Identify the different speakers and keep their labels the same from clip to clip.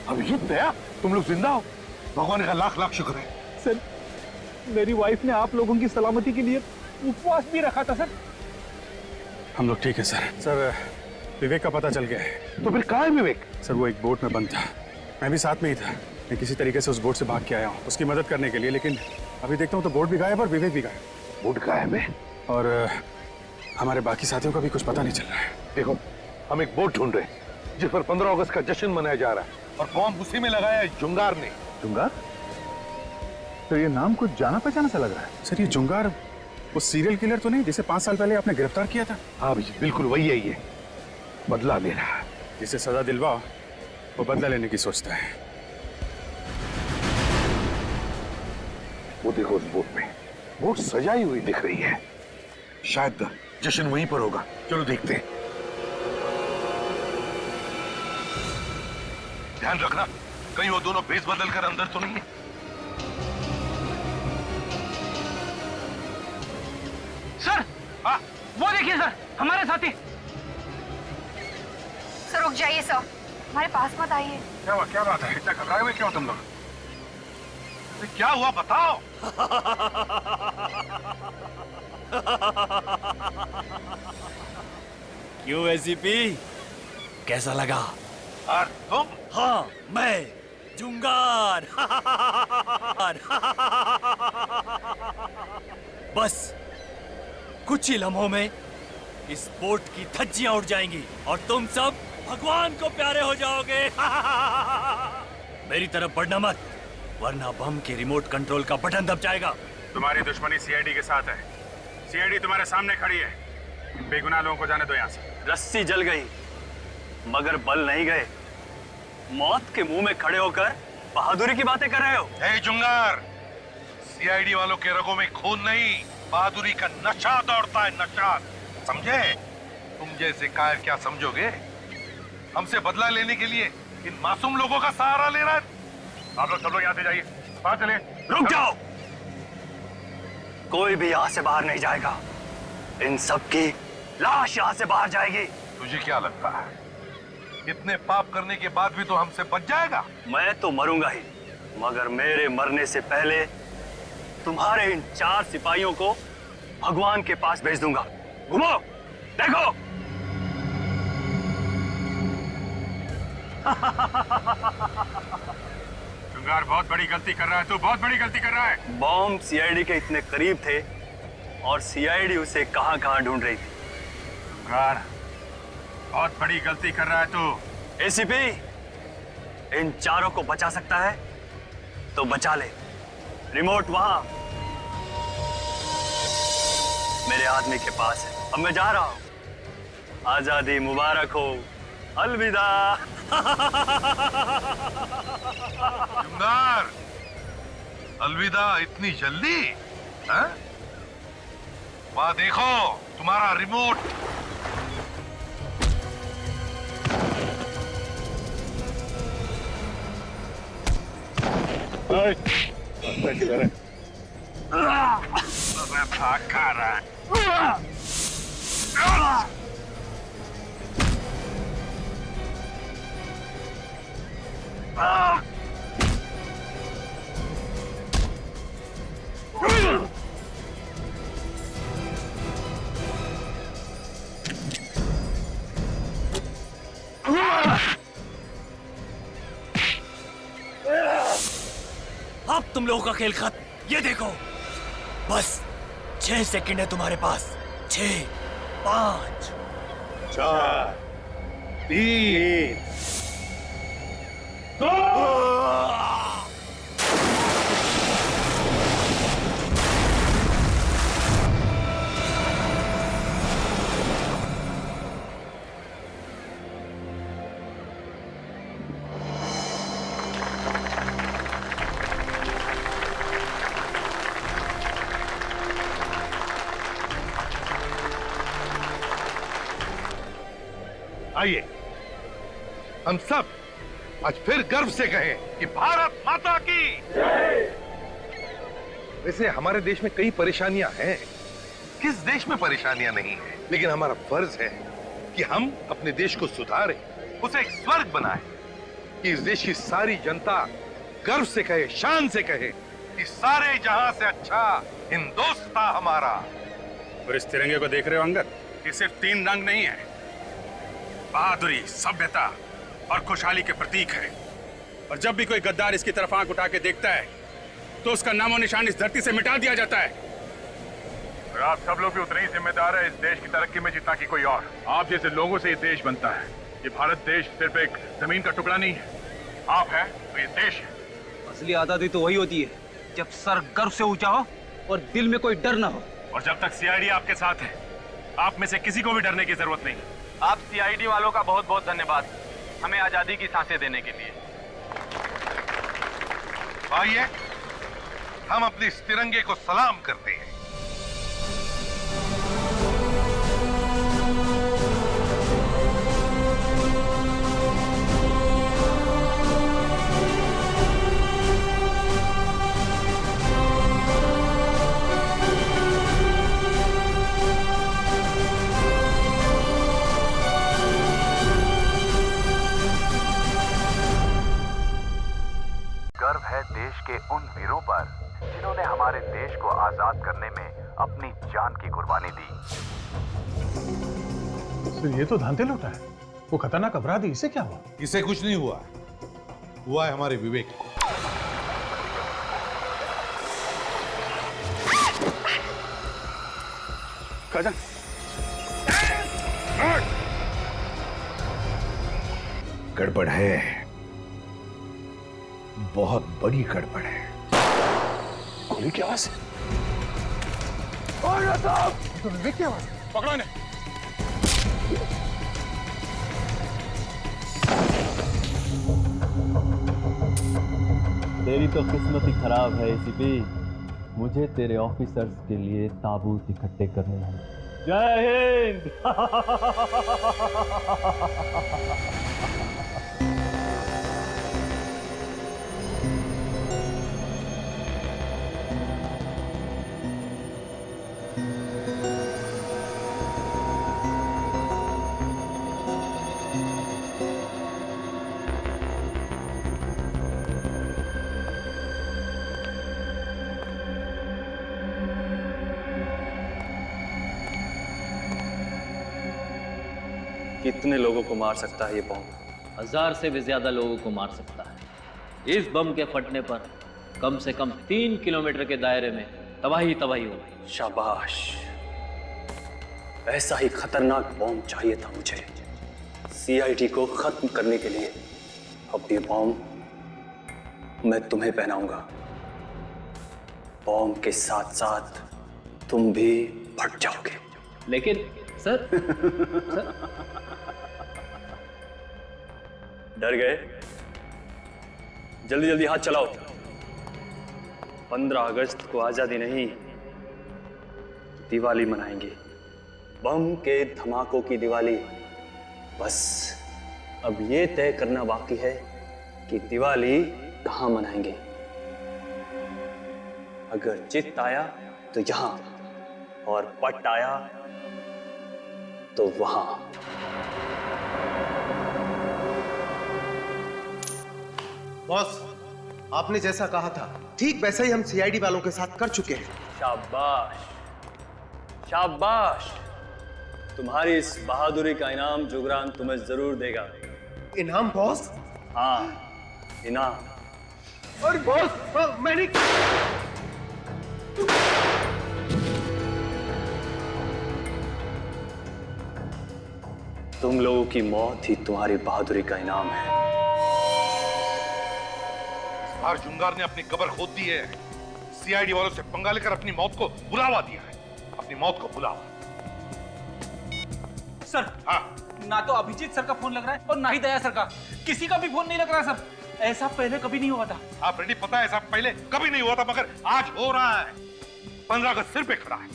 Speaker 1: अभिजीत दया, तुम लोग जिंदा हो, भगवान का लाख लाख शुक्र है।
Speaker 2: सर, मेरी वाइफ ने आप लोगों की सलामती के लिए उपवास भी रखा था सर।
Speaker 3: हम लोग ठीक है सर। सर, विवेक का पता चल गया है।
Speaker 1: तो फिर कहाँ है विवेक?
Speaker 3: सर, वो एक बोट में बंद था, मैं भी साथ में ही था। मैं किसी तरीके से उस बोट से भाग के आया हूँ उसकी मदद करने के लिए, लेकिन अभी देखता हूँ तो बोट भी गायब और विवेक भी गायब।
Speaker 1: बोट गायब है
Speaker 3: और हमारे बाकी साथियों का भी कुछ पता नहीं चल रहा है।
Speaker 1: देखो, हम एक बोट ढूंढ रहे हैं जिस पर 15 अगस्त का जश्न मनाया जा रहा है, और कौन उसी में लगाया है जुंगार ने।
Speaker 2: जुंगार? तो ये नाम कुछ जाना पहचाना सा लग रहा है।
Speaker 3: सर, ये जुंगार वो सीरियल किलर तो नहीं जिसे 5 साल पहले आपने गिरफ्तार किया था?
Speaker 1: हाँ अभिजीत, बिल्कुल वही है। ये बदला ले रहा है।
Speaker 3: जिसे सजा दिलवाओ वो बदला लेने की सोचता है।
Speaker 1: वो देखो, उस बोट में बोट सजाई हुई दिख रही है, शायद जश्न वहीं पर होगा। चलो देखते हैं। ध्यान रखना कहीं वो दोनों भेस बदल कर अंदर तो नहीं है।
Speaker 4: सर,
Speaker 1: हाँ,
Speaker 4: वो देखिए सर, हमारे साथी।
Speaker 5: सर रुक जाइए सर, हमारे पास मत आइए।
Speaker 1: क्या हुआ? क्या बात है? इतना घबराए हुए क्यों तुम लोग? क्या हुआ बताओ।
Speaker 6: क्यों एसीपी, कैसा लगा?
Speaker 1: और तुम?
Speaker 6: हाँ, मैं जुंगार। बस कुछ ही लम्हों में इस बोट की धज्जियां उड़ जाएंगी और तुम सब भगवान को प्यारे हो जाओगे। मेरी तरफ बढ़ना मत, वरना बम के रिमोट कंट्रोल का बटन दब जाएगा।
Speaker 3: तुम्हारी दुश्मनी सीआईडी के साथ है। सीआईडी तुम्हारे सामने खड़ी है। बेगुनाह लोगों को जाने दो यहाँ से।
Speaker 6: रस्सी जल गई मगर बल नहीं गए। मौत के मुंह में खड़े होकर बहादुरी की बातें कर रहे हो।
Speaker 1: हे जुंगार, सीआईडी वालों के रगों में खून नहीं, बहादुरी का नशा दौड़ता है, नशा। समझे? तुम जैसे कायर क्या समझोगे? हमसे बदला लेने के लिए इन मासूम लोगों का सहारा ले रहा है। आप लोग सब लोग यहाँ से जाइए, बाहर चले।
Speaker 6: रुक जाओ, कोई भी यहाँ से बाहर नहीं जाएगा। इन सब की लाश यहाँ से बाहर जाएगी।
Speaker 1: तुझे क्या लगता है इतने पाप करने के बाद भी तो हमसे बच जाएगा?
Speaker 6: मैं तो मरूंगा ही, मगर मेरे मरने से पहले तुम्हारे इन 4 सिपाहियों को भगवान के पास भेज दूंगा। घुमो, देखो।
Speaker 3: जुंगार, बहुत बड़ी गलती कर रहा है तू, बहुत बड़ी गलती कर रहा है।
Speaker 6: बॉम्ब सीआईडी के इतने करीब थे और सीआईडी उसे कहां-कहां ढूंढ रही थी।
Speaker 3: जुंगार, बहुत बड़ी गलती कर रहा है तू।
Speaker 6: एसीपी, इन 4 को बचा सकता है तो बचा ले। रिमोट वहां मेरे आदमी के पास है। अब मैं जा रहा हूं। आजादी मुबारक हो। अलविदा।
Speaker 1: जुंगार, अलविदा इतनी जल्दी? हाँ? वहां देखो तुम्हारा रिमोट। मैं भाग खा रहा है।
Speaker 6: अब तुम लोगों का खेल खत्म। ये देखो, बस 6 सेकंड है तुम्हारे पास। 6, 5,
Speaker 1: 4, 3, 2। आइए हम सब आज फिर गर्व से कहें कि भारत माता की जय। वैसे हमारे देश में कई परेशानियां हैं, किस देश में परेशानियां नहीं है, लेकिन हमारा फर्ज है कि हम अपने देश को सुधारें, उसे एक स्वर्ग बनाएं। कि इस देश की सारी जनता गर्व से कहे, शान से कहे कि सारे जहां से अच्छा हिंदुस्तान हमारा।
Speaker 3: और इस तिरंगे को देख रहे हो अंगद, ये सिर्फ 3 रंग नहीं है, बहादुरी, सभ्यता और खुशहाली के प्रतीक है। और जब भी कोई गद्दार इसकी तरफ आंख उठा के देखता है तो उसका नामो निशान इस धरती से मिटा दिया जाता है।
Speaker 7: और आप सब लोग भी उतने ही जिम्मेदार है इस देश की तरक्की में जितना कि कोई और। आप जैसे लोगों से ये देश बनता है। ये भारत देश सिर्फ एक जमीन का टुकड़ा नहीं है, आप हैं तो ये देश है।
Speaker 4: असली आजादी तो वही होती है जब सर गर्व से ऊंचा हो और दिल में कोई डर ना हो।
Speaker 7: और जब तक सीआईडी आपके साथ है, आप में से किसी को भी डरने की जरूरत नहीं।
Speaker 8: आप सीआईडी वालों का बहुत बहुत धन्यवाद हमें आजादी की सांसें देने के लिए।
Speaker 1: आइए हम अपने इस तिरंगे को सलाम करते हैं।
Speaker 9: गर्व है देश के उन वीरों पर जिन्होंने हमारे देश को आजाद करने में अपनी जान की कुर्बानी दी।
Speaker 2: सर ये तो धांधे लौटा है, वो खतरनाक अपराधी, इसे क्या हुआ?
Speaker 1: इसे कुछ नहीं हुआ, हुआ है हमारे विवेक को।
Speaker 3: काजल,
Speaker 9: गड़बड़ है, बहुत बड़ी गड़बड़ है।
Speaker 3: गोली की आवाज है।
Speaker 2: तो विवेक की आवाज।
Speaker 3: पकड़ो इन्हें।
Speaker 10: तेरी तो किस्मत ही खराब है एसीपी। मुझे तेरे ऑफिसर्स के लिए ताबूत इकट्ठे करने हैं। जय हिंद।
Speaker 6: कितने लोगों को मार सकता है ये बम?
Speaker 10: 1000 से भी ज्यादा लोगों को मार सकता है। इस बम के फटने पर कम से कम 3 किलोमीटर के दायरे में तबाही तबाही होगी।
Speaker 6: शाबाश, ऐसा ही खतरनाक बम चाहिए था मुझे सीआईडी को खत्म करने के लिए। अब ये बम मैं तुम्हें पहनाऊंगा। बम के साथ साथ तुम भी फट जाओगे।
Speaker 10: लेकिन सर,
Speaker 6: डर गए? जल्दी जल्दी हाथ चलाओ। 15 अगस्त को आजादी नहीं, दिवाली मनाएंगे। बम के धमाकों की दिवाली। बस अब ये तय करना बाकी है कि दिवाली कहां मनाएंगे। अगर जित आया तो यहां, और पट आया तो वहां।
Speaker 11: बॉस, आपने जैसा कहा था ठीक वैसा ही हम सीआईडी वालों के साथ कर चुके हैं।
Speaker 6: शाबाश, शाबाश। तुम्हारी इस बहादुरी का इनाम जुगरान तुम्हें जरूर देगा।
Speaker 11: इनाम बॉस?
Speaker 6: हाँ, इनाम।
Speaker 11: और बॉस मैंने
Speaker 6: तुम लोगों की मौत ही तुम्हारी बहादुरी का इनाम है।
Speaker 1: इस बार जुंगार ने अपनी कब्र खोद दी है। सीआईडी वालों से पंगा लेकर अपनी मौत को बुलावा दिया है। अपनी मौत को बुलावा।
Speaker 4: सर,
Speaker 1: हाँ,
Speaker 4: ना तो अभिजीत सर का फोन लग रहा है और ना ही दया सर का। किसी का भी फोन नहीं लग रहा सर। ऐसा पहले कभी नहीं हुआ था।
Speaker 1: आप रेडी, पता है ऐसा पहले कभी नहीं हुआ था, मगर आज हो रहा है। 15 अगस्त सिर पे खड़ा है।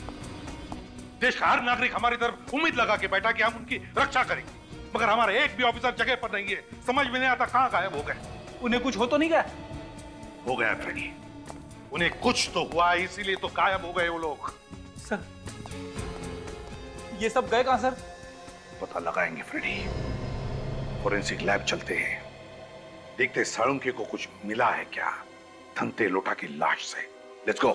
Speaker 1: देश का हर नागरिक हमारी तरफ उम्मीद लगा के बैठा कि हम उनकी रक्षा करेंगे, मगर हमारे एक भी ऑफिसर जगह पर नहीं है। समझ में नहीं आता कहां गायब हो गए।
Speaker 4: उन्हें कुछ हो तो नहीं गया?
Speaker 1: हो गया फ्रेडी, उन्हें कुछ तो हुआ, इसीलिए तो गायब हो गए वो लोग।
Speaker 4: सर, ये सब गए कहां सर?
Speaker 1: पता लगाएंगे फ्रेडी। फोरेंसिक लैब चलते हैं, देखते साळुंके को कुछ मिला है क्या धनते लोटा की लाश से। Let's go.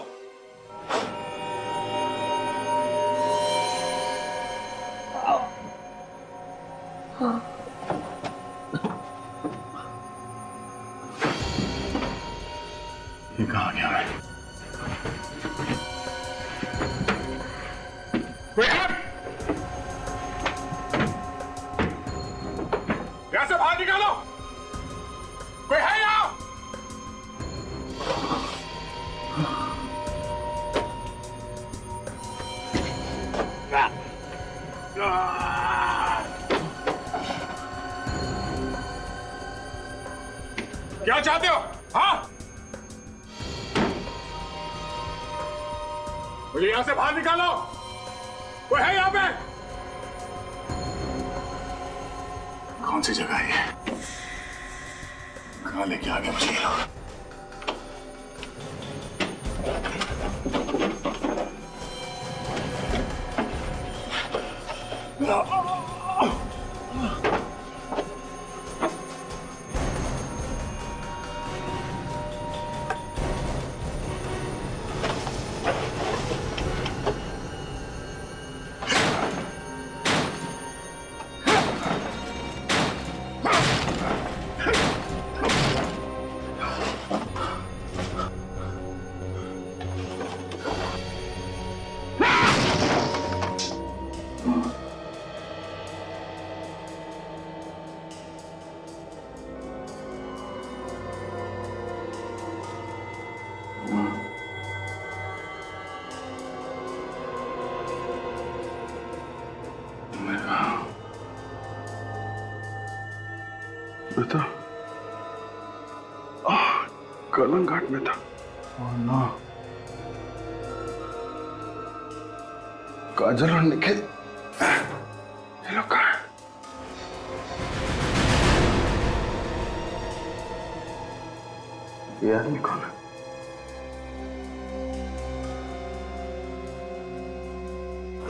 Speaker 3: ये कहाँ गया है? कोई है? यहां से बाहर निकालो। कोई है यहाँ? क्या चाहते हो? हाँ? मुझे यहां से बाहर निकालो। कोई है यहाँ पे? कौन सी जगह है ये? कहाँ लेके आ गए मुझे ये लोग?
Speaker 12: बेटा कलंग घाट में था। ना काजल और निखिल ये लोग कहाँ हैं? ये आदमी कौन है?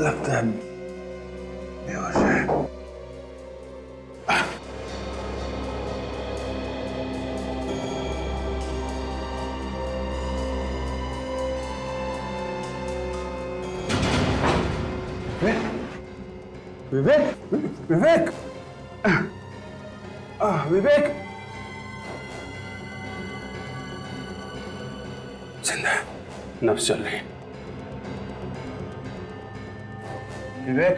Speaker 12: लगता है बेहोश है। विवेक विवेक विवेक जिंदा है, नब्ज चल रही। विवेक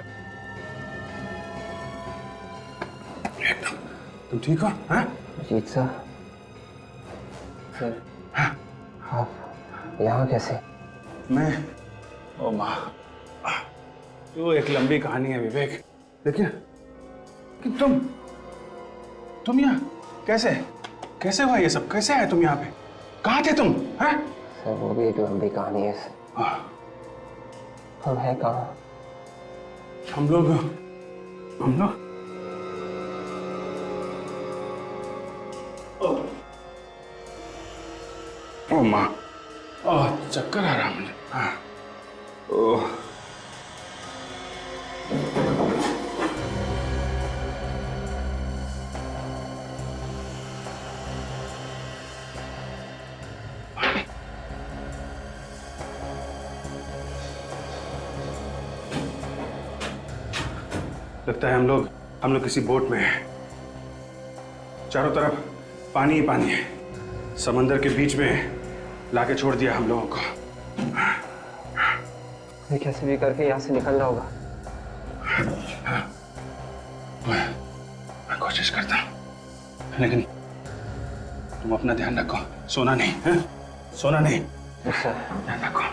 Speaker 12: एकदम तुम ठीक हो? हाँ
Speaker 13: जीत सर आप यहाँ कैसे?
Speaker 12: मैं ओ माँ तो एक लंबी कहानी है विवेक, लेकिन कि तुम यहाँ कैसे कैसे हुआ ये सब? कैसे आए तुम यहाँ पे? कहाँ थे तुम? हैं?
Speaker 13: सर वो भी एक लंबी कहानी है सर। हम हैं कहाँ?
Speaker 12: हम लोग ओ माँ चक्कर आ रहा मुझे। हाँ ओह लगता है हम लोग किसी बोट में हैं। चारों तरफ पानी ही पानी है। समंदर के बीच में लाके छोड़ दिया हम लोगों को।
Speaker 13: ये कैसे भी करके यहाँ से निकलना होगा।
Speaker 12: मैं कोशिश करता हूँ, लेकिन तुम अपना ध्यान रखो। सोना नहीं है? सोना नहीं। ध्यान रखो।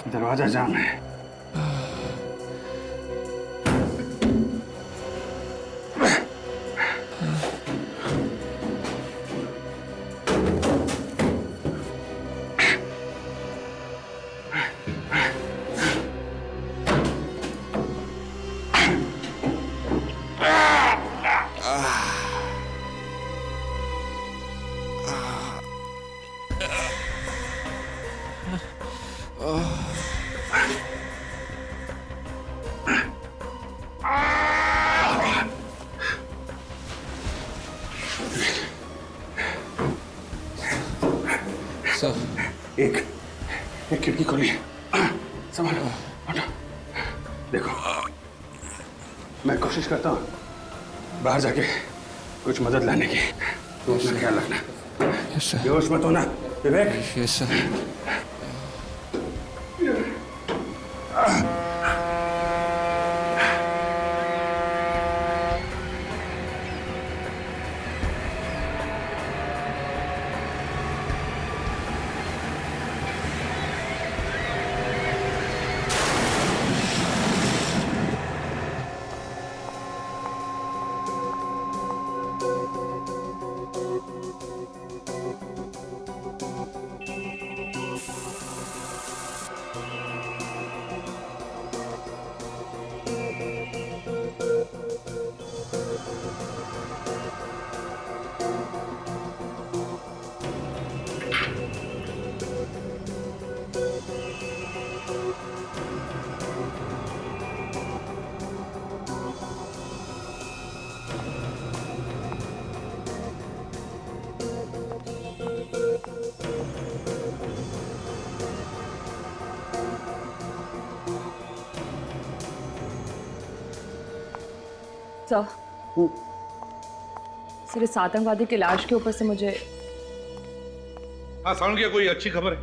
Speaker 12: दरवाजा जाम है।
Speaker 3: देखो, मैं कोशिश करता हूँ बाहर जाके कुछ मदद लाने की। तुम अपना ख्याल रखना। बेहोश मत होना विवेक।
Speaker 14: Yes sir.
Speaker 15: सर इस आतंकवादी की लाश के ऊपर से मुझे
Speaker 1: सालुंखे कोई अच्छी खबर है?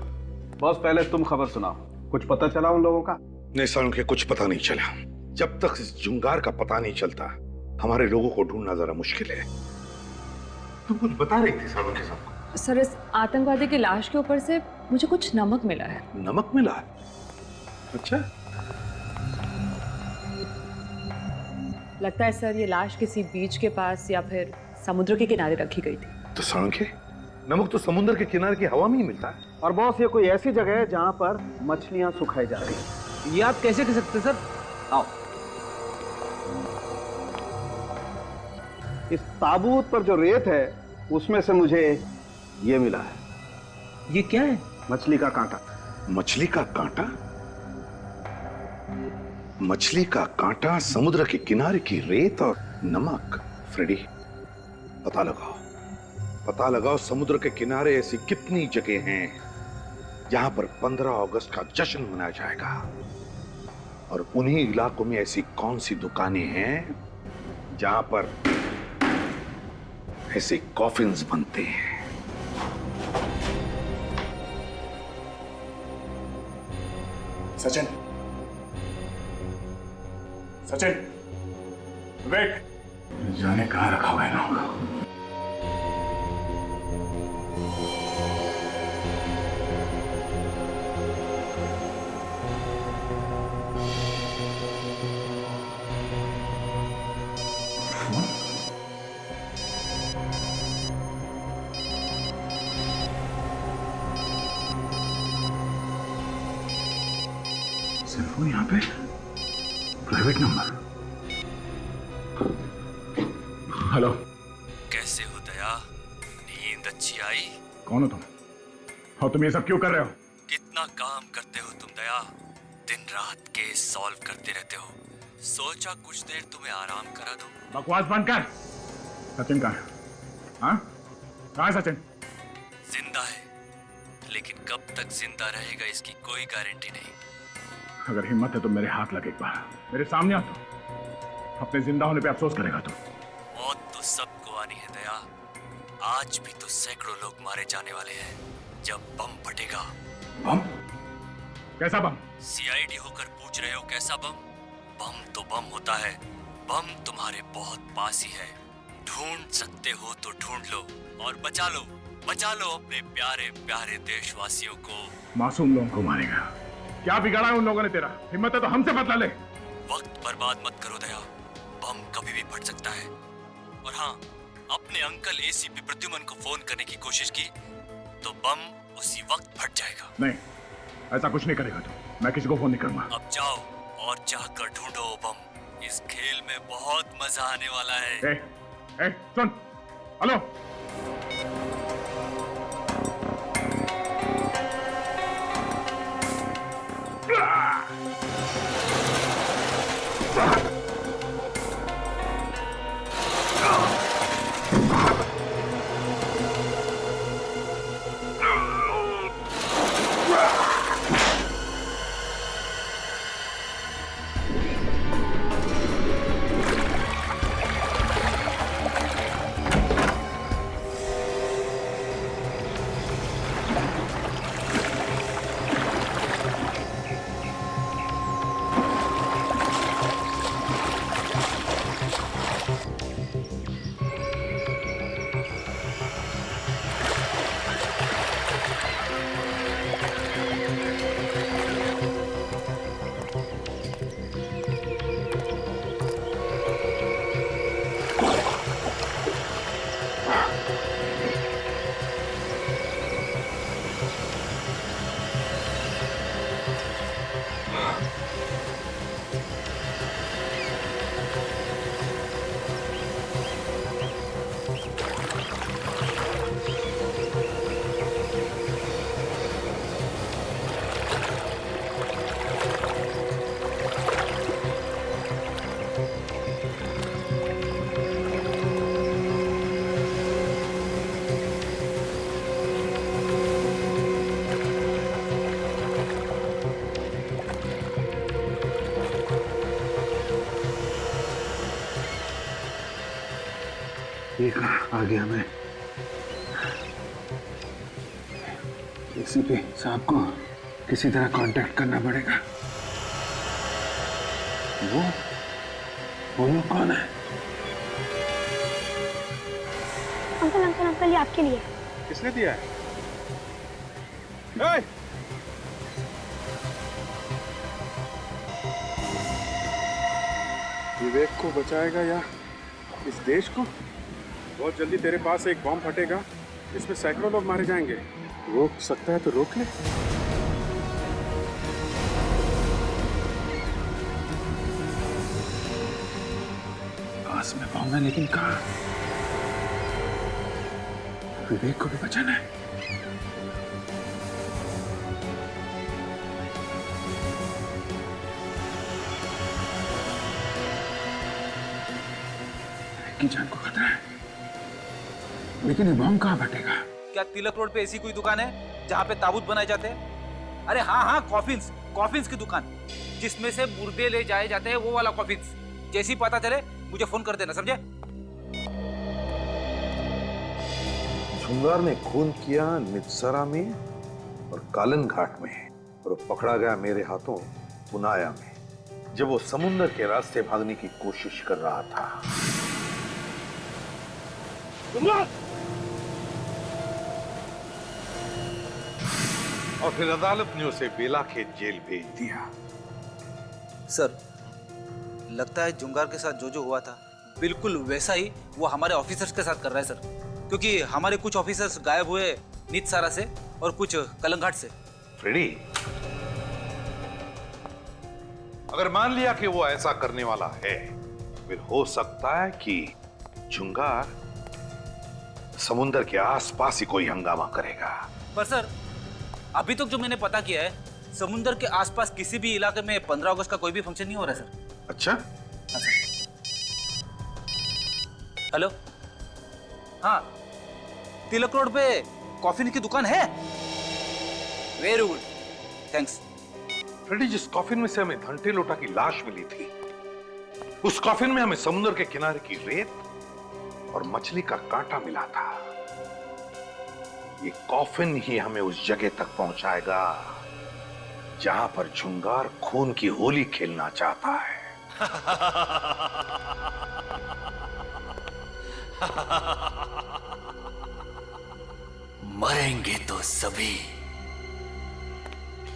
Speaker 12: बॉस पहले तुम खबर सुनाओ, कुछ पता चला उन लोगों का?
Speaker 1: नहीं सालुंखे, कुछ पता नहीं चला। जब तक इस जुंगार का पता नहीं चलता हमारे लोगों को ढूंढना जरा मुश्किल है। तुम कुछ बता रही थी सालुंखे साहब।
Speaker 15: सर इस आतंकवादी की लाश के ऊपर से मुझे कुछ नमक मिला है।
Speaker 1: नमक मिला है? अच्छा।
Speaker 15: लगता है सर ये लाश किसी बीच के पास या फिर समुद्र के किनारे रखी गई थी।
Speaker 1: तो सालुंखे, नमक तो समुद्र के किनारे की हवा में ही मिलता है।
Speaker 12: और बॉस ये कोई ऐसी जगह है जहां पर मछलियां सुखाई जा रही हैं।
Speaker 4: ये आप कैसे कह सकते सर?
Speaker 12: आओ, इस ताबूत पर जो रेत है उसमें से मुझे ये मिला है।
Speaker 4: ये क्या है?
Speaker 12: मछली का कांटा।
Speaker 1: मछली का कांटा? मछली का कांटा, समुद्र के किनारे की रेत और नमक। फ्रेडी, पता लगाओ समुद्र के किनारे ऐसी कितनी जगह हैं जहां पर 15 अगस्त का जश्न मनाया जाएगा, और उन्हीं इलाकों में ऐसी कौन सी दुकानें हैं जहां पर ऐसे कॉफिन्स बनते हैं।
Speaker 3: सचिन, विवेक, जाने कहां रखा हुआ है ना? सेलफोन यहाँ पे, प्राइवेट नंबर। हेलो,
Speaker 16: कैसे हो दया? नींद अच्छी आई?
Speaker 3: कौन हो तुम? और तुम ये सब क्यों कर रहे हो?
Speaker 16: कितना काम करते हो तुम दया, दिन रात केस सॉल्व करते रहते हो। सोचा कुछ देर तुम्हें आराम करा दो।
Speaker 3: बकवास बंद कर। सचिन कहाँ है? हाँ? कहाँ है सचिन?
Speaker 16: जिंदा है, लेकिन कब तक जिंदा रहेगा इसकी कोई गारंटी नहीं।
Speaker 3: अगर हिम्मत है तो मेरे हाथ लगे एक बार, मेरे सामने आ तो। अपने जिंदा होने पे अफसोस करेगा तू।
Speaker 16: मौत तो सबको आनी है दया। आज भी तो सैकड़ों लोग मारे जाने वाले हैं जब बम फटेगा।
Speaker 3: बम? कैसा बम?
Speaker 16: सीआईडी होकर पूछ रहे हो कैसा बम? बम तो बम होता है। बम तुम्हारे बहुत पास ही है। ढूंढ सकते हो तो ढूंढ लो और बचा लो अपने प्यारे प्यारे देशवासियों को।
Speaker 3: मासूम लोगों को मारेगा? क्या बिगाड़ा है उन लोगों ने तेरा? हिम्मत है तो हमसे बदला ले।
Speaker 16: वक्त बर्बाद मत करो दया, बम कभी भी फट सकता है। और हाँ, अपने अंकल एसीपी प्रद्युमन को फोन करने की कोशिश की तो बम उसी वक्त फट जाएगा।
Speaker 3: नहीं, ऐसा कुछ नहीं करेगा तू। मैं किसी को फोन नहीं करूंगा।
Speaker 16: अब जाओ और जाकर ढूंढो बम। इस खेल में बहुत मजा आने वाला है।
Speaker 3: सुन, हेलो।
Speaker 12: ये कहाँ आ गया मैं? एसीपी साहब को किसी तरह कांटेक्ट करना पड़ेगा। वो लोग कौन है?
Speaker 5: अंकल अंकल अंकल, ये आपके लिए।
Speaker 12: किसने दिया है? विवेक को बचाएगा या इस देश को? बहुत जल्दी तेरे पास एक बॉम्ब फटेगा, इसमें सैकड़ों लोग मारे जाएंगे। रोक सकता है तो रोक ले। पास में बॉम्ब है, लेकिन कहाँ? विवेक को भी बचाना है। की जान को खतरा है, लेकिन ये बॉम्ब कहाँ फटेगा?
Speaker 4: क्या तिलक रोड पे ऐसी कोई दुकान है जहाँ पे ताबूत बनाए जाते हैं? अरे हाँ हाँ, कॉफिन्स की दुकान, जिसमें से मुर्दे ले जाए जाते हैं, वो वाला कॉफिन्स। जैसी पता चले मुझे फोन कर देना, समझे?
Speaker 1: झुंगार ने खून किया नित्सरा में और कालन घाट में, और पकड़ा गया मेरे हाथों पुनाया में, जब वो समुद्र के रास्ते भागने की कोशिश कर रहा था। और फिर अदालत ने उसे बेलाखेत जेल भेज दिया।
Speaker 4: सर, लगता है झुंगार के साथ जो जो हुआ था बिल्कुल वैसा ही वो हमारे ऑफिसर्स के साथ कर रहा है सर, क्योंकि हमारे कुछ ऑफिसर्स गायब हुए नित्सारा से और कुछ कलंघाट से।
Speaker 1: फ्रेडी, अगर मान लिया कि वो ऐसा करने वाला है, फिर हो सकता है कि झुंगार समुद्र के आसपास ही कोई हंगामा करेगा।
Speaker 4: पर सर, अभी तक जो मैंने पता किया है, समुद्र के आसपास किसी भी इलाके में 15 अगस्त का कोई भी फंक्शन नहीं हो रहा है सर।
Speaker 1: अच्छा?
Speaker 4: हेलो, हाँ, तिलक रोड पे कॉफी की दुकान है। Very good, thanks.
Speaker 1: फ्रेडी, जिस कॉफिन में से हमें घंटे लोटा की लाश मिली थी, उस कॉफिन में हमें समुद्र के किनारे की रेत और मछली का कांटा मिला था। ये कॉफिन ही हमें उस जगह तक पहुंचाएगा जहां पर झुंगार खून की होली खेलना चाहता है।
Speaker 16: मरेंगे तो सभी,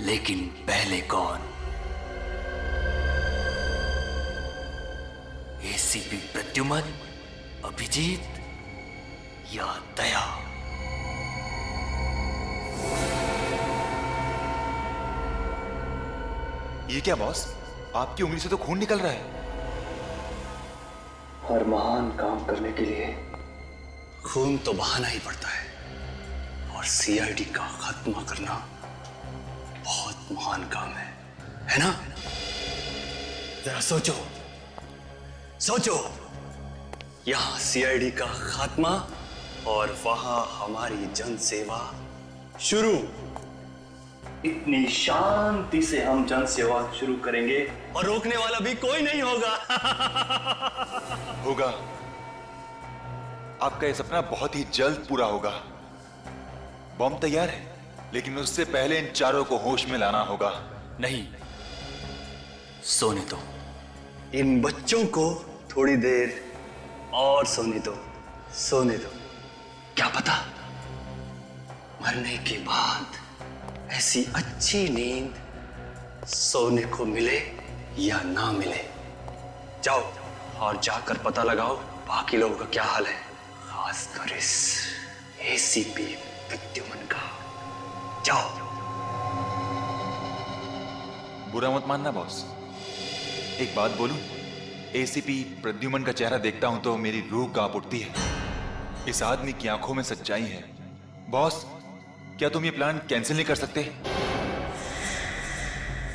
Speaker 16: लेकिन पहले कौन? एसीपी प्रद्युमन, अभिजीत या दया?
Speaker 14: ये क्या बॉस, आपकी उंगली से तो खून निकल रहा है।
Speaker 16: हर महान काम करने के लिए खून तो बहाना ही पड़ता है, और सीआईडी का खात्मा करना बहुत महान काम है ना? जरा सोचो, यहां सीआईडी का खात्मा और वहां हमारी जन सेवा शुरू। इतनी शांति से हम जन सेवा शुरू करेंगे और रोकने वाला भी कोई नहीं होगा।
Speaker 14: होगा। आपका ये सपना बहुत ही जल्द पूरा होगा। बॉम्ब तैयार है, लेकिन उससे पहले इन चारों को होश में लाना होगा।
Speaker 16: नहीं, सोने दो इन बच्चों को, थोड़ी देर और सोने दो। क्या पता मरने के बाद ऐसी अच्छी नींद सोने को मिले या ना मिले। जाओ और जाकर पता लगाओ बाकी लोगों का क्या हाल है, खासकर इस एसीपी प्रद्युमन का। जाओ।
Speaker 14: बुरा मत मानना बॉस, एक बात बोलूं, एसीपी प्रद्युमन का चेहरा देखता हूं तो मेरी रूह कांप उठती है। इस आदमी की आंखों में सच्चाई है। बॉस, क्या तुम ये प्लान कैंसिल नहीं कर सकते?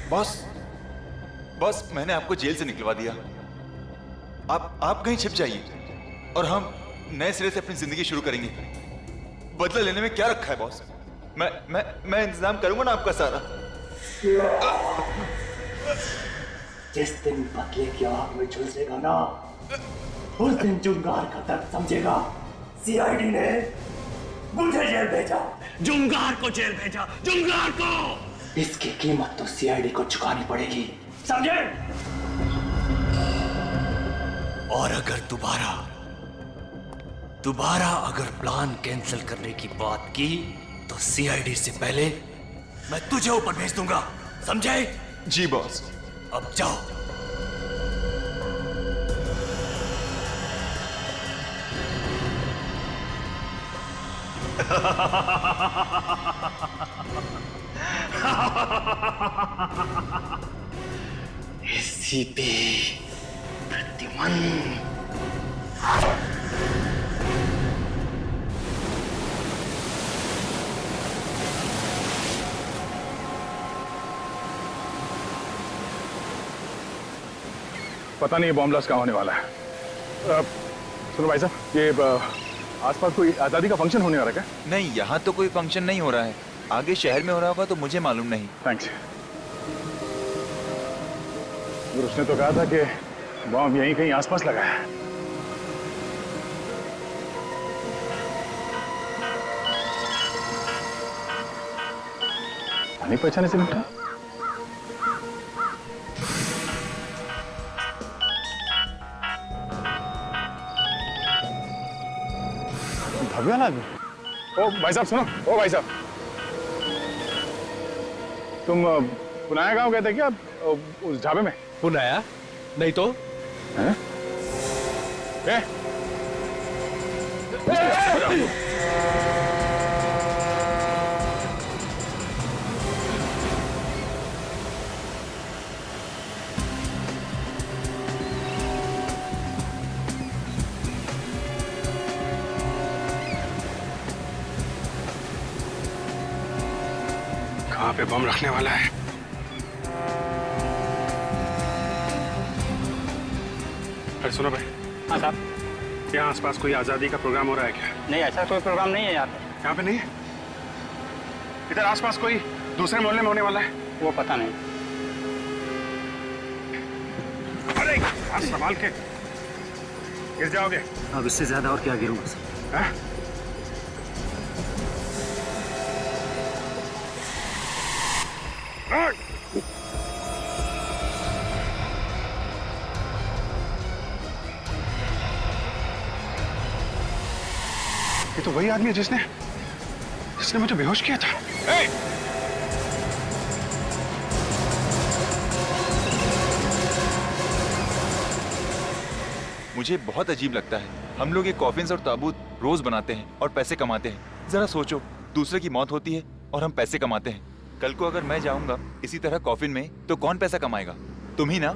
Speaker 14: बॉस, मैंने आपको जेल से निकलवा दिया। आप कहीं छिप जाइए और हम नए सिरे से अपनी जिंदगी शुरू करेंगे। बदला लेने में क्या रखा है बॉस? मैं इंतजाम करूंगा ना आपका सारा।
Speaker 16: जिस दिन बदले की आग में झुलसेगा ना, उस दिन झुंगार का दर्द समझेगा।
Speaker 6: सीआईडी ने मुझे जेल भेजा, जुंगार को जेल भेजा, जुंगार को। इसकी कीमत तो सीआईडी को चुकानी पड़ेगी, समझे? और अगर दोबारा अगर प्लान कैंसिल करने की बात की तो सीआईडी से पहले मैं तुझे ऊपर भेज दूंगा, समझे?
Speaker 14: जी बॉस।
Speaker 6: अब जाओ। एसीपी प्रद्युमन।
Speaker 12: पता नहीं बॉम्ब ब्लास्ट कहाँ होने वाला है। सुनो भाई साहब, ये आसपास कोई आजादी का फंक्शन होने वाला है क्या?
Speaker 14: नहीं, यहाँ तो कोई फंक्शन नहीं हो रहा है। आगे शहर में हो रहा होगा तो मुझे मालूम नहीं।
Speaker 12: थैंक्स। उसने तो कहा था कि बॉम्ब यहीं कहीं आसपास लगा है। नहीं पहचाने से मिलता। भव्या आदमी। ओ भाई साहब सुनो, ओ भाई साहब, तुम पुनाया गांव गए थे क्या उस ढाबे में?
Speaker 17: पुनाया? नहीं तो।
Speaker 12: हैं?
Speaker 3: कहाँ पे बम रखने वाला है? अरे सुनो भाई।
Speaker 17: हाँ साहब।
Speaker 3: यहाँ आसपास कोई आजादी का प्रोग्राम हो रहा है क्या?
Speaker 17: नहीं, ऐसा कोई प्रोग्राम नहीं है यहाँ पे।
Speaker 3: यहाँ पे नहीं है? इधर आसपास कोई दूसरे मोहल्ले में होने वाला है?
Speaker 17: वो पता नहीं।
Speaker 3: अरे हाथ संभाल के, गिर जाओगे।
Speaker 6: अब इससे ज्यादा और क्या गिरूंगा सर?
Speaker 3: ये तो वही आदमी है जिसने मुझे बेहोश किया था।
Speaker 14: मुझे बहुत अजीब लगता है। हम लोग ये कॉफिन्स और ताबूत रोज बनाते हैं और पैसे कमाते हैं। जरा सोचो, दूसरे की मौत होती है और हम पैसे कमाते हैं। कल को अगर मैं जाऊंगा इसी तरह कॉफिन में तो कौन पैसा कमाएगा? तुम ही ना।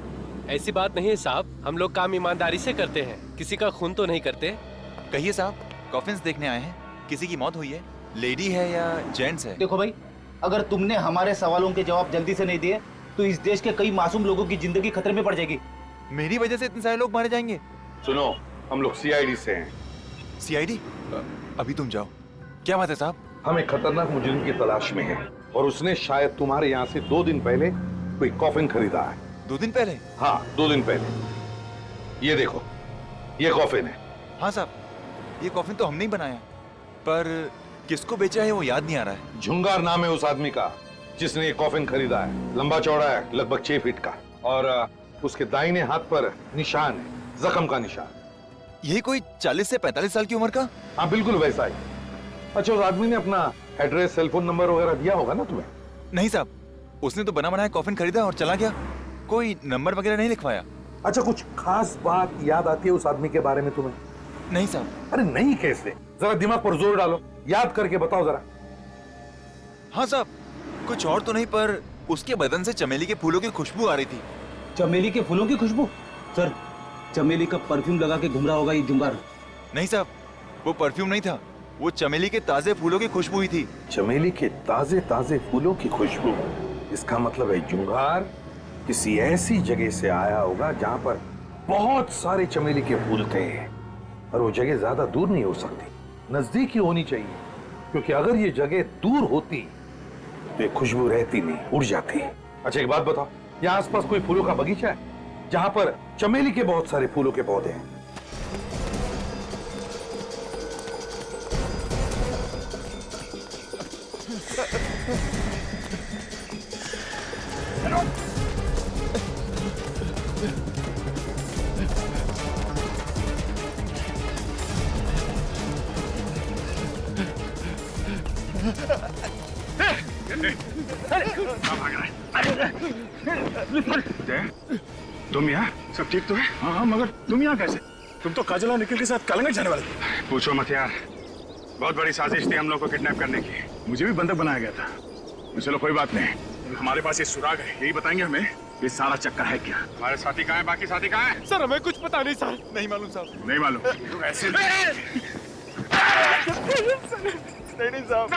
Speaker 17: ऐसी बात नहीं है साहब, हम लोग काम ईमानदारी से करते हैं, किसी का खून तो नहीं करते।
Speaker 14: कहिए साहब, कॉफिन्स देखने आए हैं, किसी की मौत हुई है? लेडी है या जेंट्स है?
Speaker 18: देखो भाई, अगर तुमने हमारे सवालों के जवाब जल्दी से नहीं दिए तो इस देश के कई मासूम लोगों की जिंदगी खतरे में पड़ जाएगी।
Speaker 14: मेरी वजह से इतने सारे लोग मारे जाएंगे?
Speaker 1: सुनो, हम लोग सीआईडी से हैं।
Speaker 14: सीआईडी? अभी तुम जाओ। क्या बात है साहब?
Speaker 1: हम एक खतरनाक मुजरिम की तलाश में हैं और उसने शायद तुम्हारे यहाँ से 2 दिन पहले कोई कॉफिन खरीदा है।
Speaker 14: 2 दिन पहले?
Speaker 1: हाँ, 2 दिन पहले। ये देखो, ये कॉफिन है।
Speaker 14: हाँ साहब, ये कॉफिन तो हमने ही बनाया, पर किसको बेचा है वो याद नहीं आ रहा है।
Speaker 1: झुंगार नाम है उस आदमी का जिसने ये कॉफिन खरीदा है। लंबा चौड़ा है, लगभग 6 फीट का, और उसके दाहिने हाथ पर निशान है, जख्म का निशान।
Speaker 14: यही कोई 40 से 45 साल की उम्र का?
Speaker 1: हाँ, बिल्कुल वैसा ही। अच्छा, उस आदमी ने अपना एड्रेस, सेल फोन नंबर वगैरह दिया होगा ना तुम्हें?
Speaker 14: नहीं साहब, उसने तो बना बनाया कॉफिन खरीदा और चला गया, कोई नंबर वगैरह नहीं लिखवाया।
Speaker 1: अच्छा, कुछ खास बात याद आती है उस आदमी के बारे में तुम्हें?
Speaker 14: नहीं साहब।
Speaker 1: अरे नहीं कैसे? जरा दिमाग पर जोर डालो, याद करके बताओ जरा।
Speaker 14: हाँ साहब, कुछ और तो नहीं, पर उसके बदन से चमेली के फूलों की खुशबू आ रही थी।
Speaker 18: चमेली के फूलों की खुशबू? सर, चमेली का परफ्यूम लगा के घूम रहा होगा ये जुंगार।
Speaker 14: नहीं साहब, वो परफ्यूम नहीं था, वो चमेली के ताजे फूलों की खुशबू ही थी।
Speaker 1: चमेली के ताजे ताजे फूलों की खुशबू? इसका मतलब है जुंगार किसी ऐसी जगह से आया होगा जहां पर बहुत सारे चमेली के फूल थे, और वो जगह ज्यादा दूर नहीं हो सकती, नजदीक ही होनी चाहिए, क्योंकि अगर ये जगह दूर होती तो ये खुशबू रहती नहीं, उड़ जाती। अच्छा, एक बात बताओ, यहाँ आसपास कोई फूलों का बगीचा है जहां पर चमेली के बहुत सारे फूलों के पौधे हैं?
Speaker 3: तुम यहाँ सब ठीक तो है? हाँ हाँ, मगर तुम यहाँ कैसे? तुम तो काजल और निखिल के साथ कलंगट जाने वाले थे। पूछो मत यार, बहुत बड़ी साजिश थी हम लोग को किडनैप करने की। मुझे भी बंधक बनाया गया था। चलो कोई बात नहीं, हमारे पास ये सुराग है, यही बताएंगे हमें ये सारा चक्कर है क्या। हमारे साथी कहाँ हैं? बाकी साथी कहाँ हैं?
Speaker 17: सर हमें कुछ पता नहीं सर। नहीं मालूम साहब।
Speaker 3: नहीं मालूम? तो ऐसे
Speaker 17: नहीं साहब।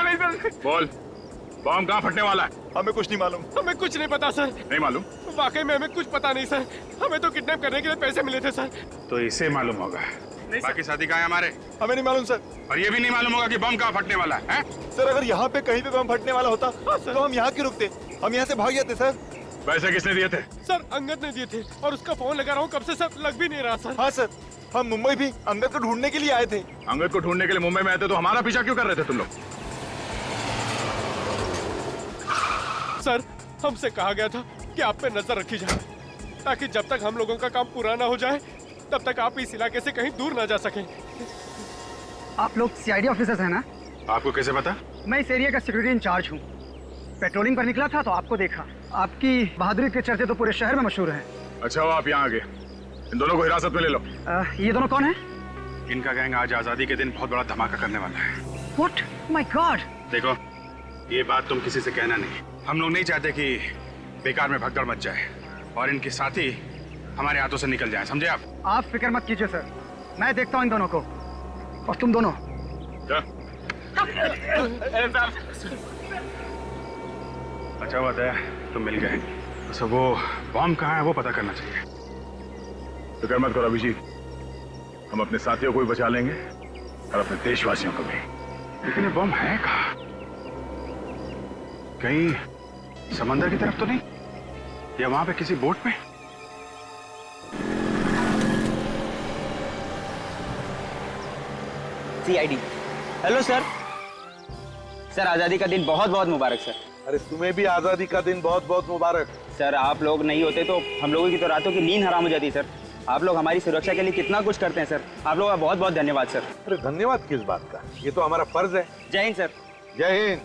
Speaker 3: बोल, बॉम्ब कहाँ फटने वाला है?
Speaker 17: हमें कुछ नहीं मालूम। हमें कुछ नहीं पता सर।
Speaker 3: नहीं मालूम?
Speaker 17: वाकई में हमें कुछ पता नहीं सर। हमें तो किडनैप करने के लिए पैसे मिले थे सर।
Speaker 3: तो इसे मालूम होगा। बाकी साथी कहाँ है हमारे?
Speaker 17: हमें नहीं मालूम सर।
Speaker 3: और ये भी नहीं मालूम होगा कि बम कहाँ फटने वाला है?
Speaker 17: सर अगर यहाँ पे कहीं पे बम फटने वाला होता तो हम यहाँ क्यों रुकते? हम यहाँ से भाग जाते सर।
Speaker 3: पैसे किसने दिए थे?
Speaker 17: सर अंगद ने दिए थे और उसका फोन लगा रहा हूँ कब से सर, लग भी नहीं रहा सर। हाँ सर, हम मुंबई भी अंगद को ढूंढने के लिए आए थे।
Speaker 3: अंगद को ढूंढने के लिए मुंबई में आए थे तो हमारा पीछा क्यों कर रहे थे तुम लोग?
Speaker 17: सर हमसे कहा गया था कि आप पे नजर रखी जाए ताकि जब तक हम लोगों का काम पूरा ना हो जाए तब तक आप इस इलाके से कहीं दूर ना जा सकें।
Speaker 19: आप लोग सीआईडी ऑफिसर्स हैं ना?
Speaker 3: आपको कैसे पता?
Speaker 19: मैं इस एरिया का सिक्योरिटी इंचार्ज हूँ। पेट्रोलिंग पर निकला था तो आपको देखा। आपकी बहादुरी के चर्चे तो पूरे शहर में मशहूर हैं।
Speaker 3: अच्छा वो आप यहाँ आ गए, इन दोनों को हिरासत में ले लो।
Speaker 19: ये दोनों कौन है?
Speaker 3: इनका गैंग आज आजादी के दिन बहुत बड़ा धमाका करने वाला है।
Speaker 19: What? My God!
Speaker 3: देखो ये बात तुम किसी से कहना नहीं। हम लोग नहीं चाहते कि बेकार में भगदड़ मच जाए और इनके साथी हमारे हाथों से निकल जाए, समझे आप?
Speaker 19: आप फिक्र मत कीजिए सर, मैं देखता हूँ इन दोनों को। और तुम दोनों
Speaker 3: अच्छा हुआ था तुम मिल गए। अच्छा वो बॉम्ब कहाँ है वो पता करना चाहिए। फिक्र मत करो अभिजीत, हम अपने साथियों को भी बचा लेंगे और अपने देशवासियों को भी। लेकिन ये बॉम्ब है कहाँ? कहीं समंदर की तरफ तो नहीं, या वहां पे किसी बोट में?
Speaker 18: सीआईडी। Hello sir. सर आजादी का दिन बहुत बहुत मुबारक सर।
Speaker 1: अरे तुम्हें भी आजादी का दिन बहुत बहुत मुबारक।
Speaker 18: सर आप लोग नहीं होते तो हम लोगों की तो रातों की नींद हराम हो जाती सर। आप लोग हमारी सुरक्षा के लिए कितना कुछ करते हैं सर, आप लोगों का बहुत बहुत धन्यवाद सर।
Speaker 1: अरे धन्यवाद किस बात का, ये तो हमारा फर्ज है।
Speaker 18: जय हिंद सर।
Speaker 1: जय हिंद।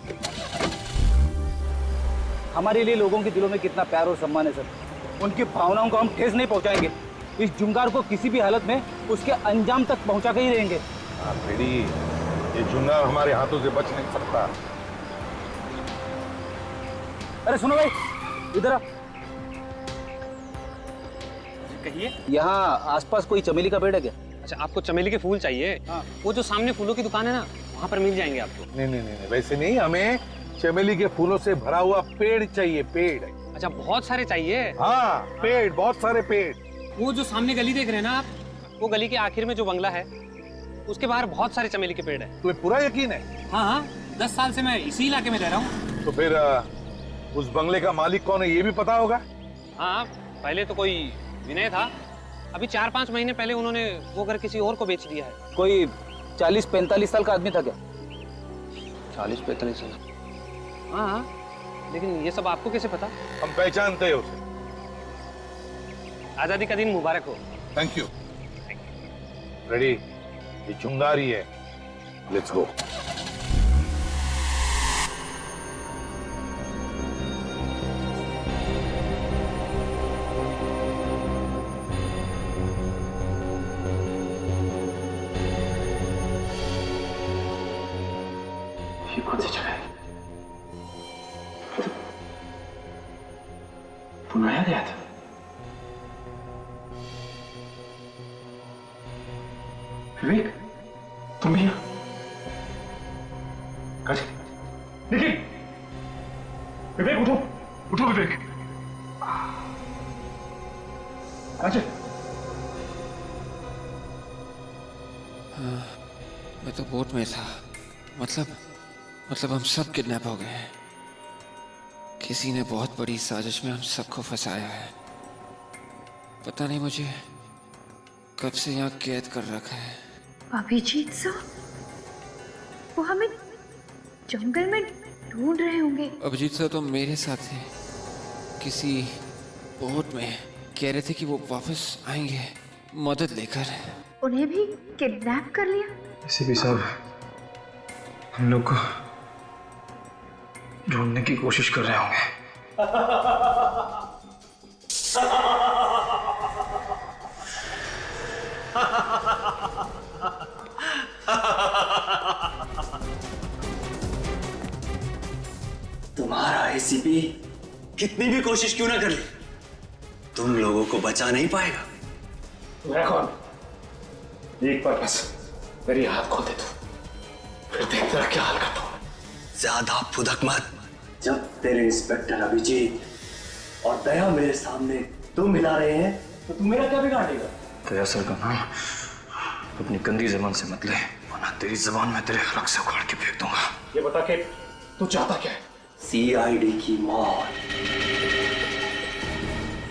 Speaker 18: हमारे लिए लोगों के दिलों में कितना प्यार और सम्मान है सर, उनकी भावनाओं को हम ठेस नहीं पहुंचाएंगे। इस जुंगार को किसी भी हालत में उसके अंजाम तक पहुंचा के ही रहेंगे।
Speaker 1: बेटी, ये जुंगार हमारे हाथों से बच नहीं सकता।
Speaker 18: अरे सुनो भाई, इधर आ।
Speaker 8: कहिए।
Speaker 18: यहाँ आसपास कोई चमेली का पेड़ है क्या?
Speaker 8: अच्छा आपको चमेली के फूल चाहिए? हाँ। वो जो सामने फूलों की दुकान है ना, वहाँ पर मिल जाएंगे आपको।
Speaker 1: नहीं नहीं नहीं, वैसे नहीं, हमें चमेली के फूलों से भरा हुआ पेड़ चाहिए। पेड़?
Speaker 8: अच्छा बहुत सारे चाहिए?
Speaker 1: हाँ पेड़, बहुत सारे पेड़।
Speaker 8: वो जो सामने गली देख रहे हैं ना आप, वो गली के आखिर में जो बंगला है उसके बाहर बहुत सारे चमेली के पेड़ है।
Speaker 1: तुम्हें पूरा यकीन है?
Speaker 8: हाँ हाँ, 10 साल से मैं इसी इलाके में रह रहा हूँ।
Speaker 1: तो फिर उस बंगले का मालिक कौन है ये भी पता होगा?
Speaker 8: हाँ पहले तो कोई विनय था, अभी 4-5 महीने पहले उन्होंने वो घर किसी और को बेच दिया है।
Speaker 18: कोई 40-45 साल का आदमी था क्या?
Speaker 8: 40-45 साल? हाँ, लेकिन ये सब आपको कैसे पता?
Speaker 1: हम पहचानते हैं उसे।
Speaker 8: आजादी का दिन मुबारक हो।
Speaker 1: Thank you. रेडी? ये चुंगारी है, लेट्स गो।
Speaker 13: ये कौन सी जगह है? बनाया गया था। विवेक, तुम भी यहाँ? निखिल, विवेक उठो, उठो विवेक। काजल,
Speaker 20: मैं तो बोट में था। मतलब हम सब किडनैप हो गए हैं। किसी ने बहुत बड़ी साजिश में हम सबको फंसाया है। पता नहीं मुझे कब से यहाँ कैद कर रखा है।
Speaker 5: अभिजीत साहब, वो हमें जंगल में ढूंढ रहे होंगे।
Speaker 20: अभिजीत सर तो मेरे साथ थे, किसी बोट में। कह रहे थे कि वो वापस आएंगे मदद लेकर।
Speaker 5: उन्हें भी किडनैप कर लिया?
Speaker 2: एसीपी साहब, हम लोग को ढूंढने की कोशिश कर रहे होंगे।
Speaker 6: तुम्हारा एसीपी कितनी भी कोशिश क्यों ना कर ले, तुम लोगों को बचा नहीं पाएगा।
Speaker 12: मैं कौन? एक बार बस मेरी हाथ खोल दे तू, फिर देख तेरा क्या हाल करता हूं।
Speaker 6: ज्यादा फुदक मत। जब तेरे इंस्पेक्टर अभिजीत और दया मेरे सामने तुम मिला रहे हैं तो तू मेरा क्या बिगाड़ेगा?
Speaker 2: दया सर का नाम अपनी गंदी जबान से मत ले, वरना तेरी जबान में तेरे हलक से उखाड़ के फेंक दूंगा।
Speaker 12: ये बता के तू चाहता क्या है?
Speaker 6: सीआईडी की मौत,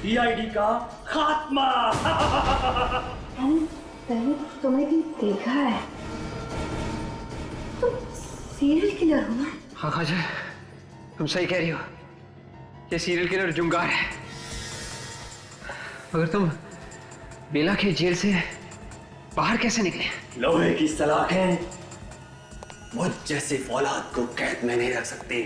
Speaker 6: सीआईडी का खात्मा।
Speaker 5: मैंने तुम्हें भी देखा है, तुम सीरियल किलर हो ना?
Speaker 13: हाँ खाजा, तुम सही कह रही हो, ये सीरियल किलर जुंगार है। मगर तुम बेला के जेल से बाहर कैसे निकले?
Speaker 6: लोहे की सलाखें मुझ जैसे फौलाद को कैद में नहीं रख सकती।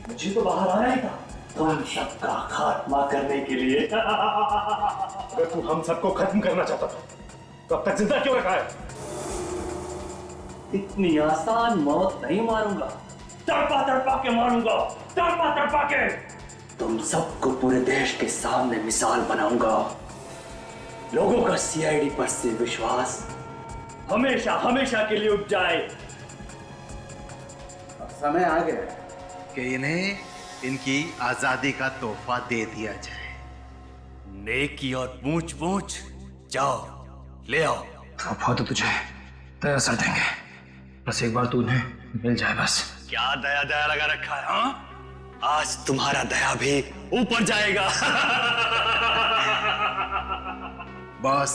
Speaker 6: मुझे तो बाहर आना ही था तुम सबका खात्मा करने के लिए।
Speaker 12: अगर तू हम सबको खत्म करना चाहता था तो अब तक जिंदा क्यों रखा है?
Speaker 6: इतनी आसान मौत नहीं मारूंगा, तड़पा तड़पा के मारूंगा, तड़पा तड़पा के। तुम सबको पूरे देश के सामने मिसाल बनाऊंगा। लोगों का सीआईडी पर से विश्वास हमेशा हमेशा के लिए उठ जाए।
Speaker 11: अब समय आ गया कि इन्हें इनकी आजादी का तोहफा दे दिया जाए।
Speaker 6: नेकी और पूछ पूछ, जाओ ले आओ।
Speaker 2: तोहफा तो तुझे दया सर देंगे, बस एक बार तू उन्हें मिल जाए बस।
Speaker 6: क्या दया दया लगा रखा है? हाँ, आज तुम्हारा दया भी ऊपर जाएगा।
Speaker 11: बस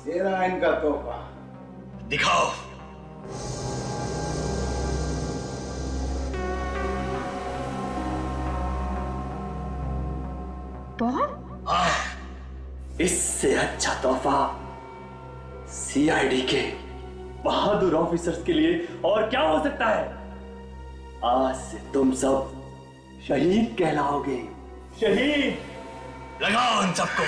Speaker 11: ये रहा इनका तोहफा,
Speaker 6: दिखाओ।
Speaker 5: बॉम्ब?
Speaker 6: हाँ, इससे अच्छा तोहफा सीआईडी के बहादुर ऑफिसर्स के लिए और क्या हो सकता है? आज से तुम सब शहीद कहलाओगे। शहीद। लगाओ उन सबको।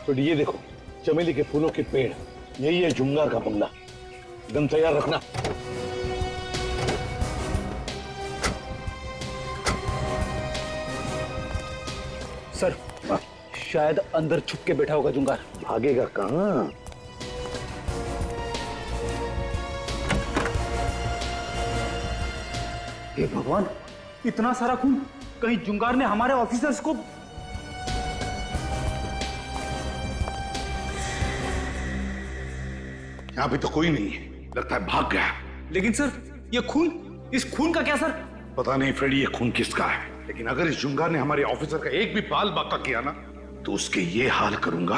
Speaker 1: तो ये देखो, चमेली के फूलों के पेड़, यही है जुंगार का बंगला। एकदम तैयार रखना।
Speaker 2: सर, शायद अंदर छुप के बैठा होगा जुंगार।
Speaker 1: भागेगा कहाँ?
Speaker 2: हे भगवान, इतना सारा खून! कहीं जुंगार ने हमारे ऑफिसर्स को...
Speaker 1: यहाँ पे तो कोई नहीं है, लगता है भाग गया।
Speaker 2: लेकिन सर, ये खून, इस खून का क्या सर?
Speaker 1: पता नहीं फ्रेडी, ये खून किसका है, लेकिन अगर इस जुंगार ने हमारे ऑफिसर का एक भी बाल बाका किया ना, तो उसके ये हाल करूंगा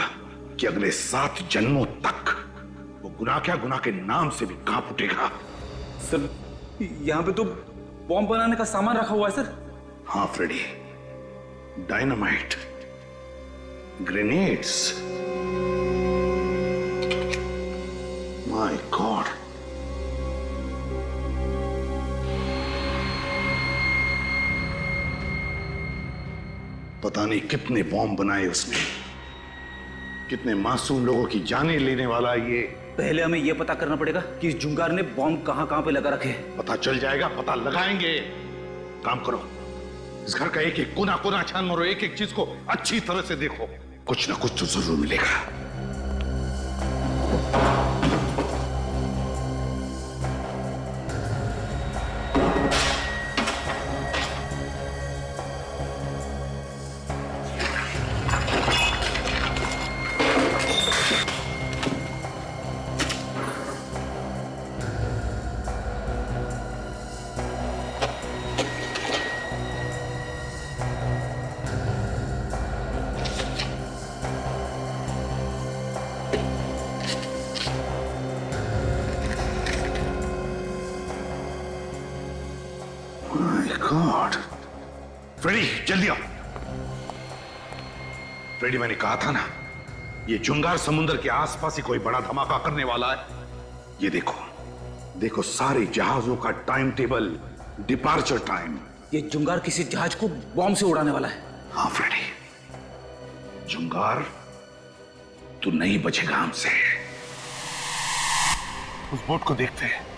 Speaker 1: कि अगले 7 जन्मों तक वो गुनाह क्या, गुनाह के नाम से भी कांप उठेगा।
Speaker 2: सर, यहाँ पे तो बॉम्ब बनाने का सामान रखा हुआ है सर।
Speaker 1: हाँ Freddie, dynamite, grenades. My God, पता नहीं कितने बॉम्ब बनाए उसने, कितने मासूम लोगों की जानें लेने वाला ये।
Speaker 2: पहले हमें यह पता करना पड़ेगा कि इस जुंगार ने बॉम्ब कहां पे लगा रखे।
Speaker 1: पता चल जाएगा, पता लगाएंगे। काम करो, इस घर का एक एक कोना कोना छान मारो, एक एक चीज को अच्छी तरह से देखो, कुछ ना कुछ तो जरूर मिलेगा। गॉड। फ्रेडी जल्दी आओ। फ्रेडी मैंने कहा था ना, ये जुंगार समुद्र के आसपास ही कोई बड़ा धमाका करने वाला है। ये देखो, देखो सारे जहाजों का टाइम टेबल, डिपार्चर टाइम।
Speaker 4: ये जुंगार किसी जहाज को बॉम्ब से उड़ाने वाला है।
Speaker 1: हाँ फ्रेडी, जुंगार तू नहीं बचेगा हमसे। उस बोट को देखते हैं।